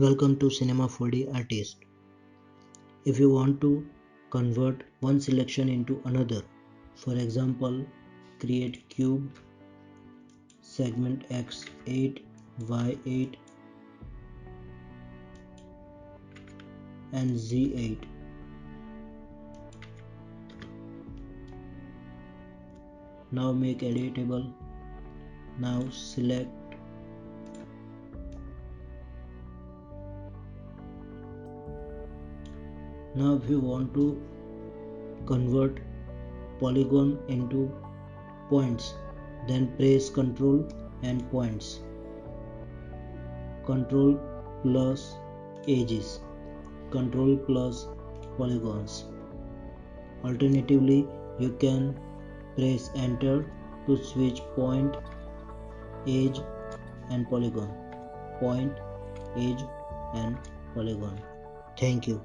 Welcome to Cinema 4D Artist. If you want to convert one selection into another, for example, create cube, segment x8, y8 and z8. Now make editable. Now select Now if you want to convert polygon into points, then press Ctrl and points, Ctrl plus edges, Ctrl plus polygons. Alternatively, you can press Enter to switch point, edge and polygon, point, edge and polygon. Thank you.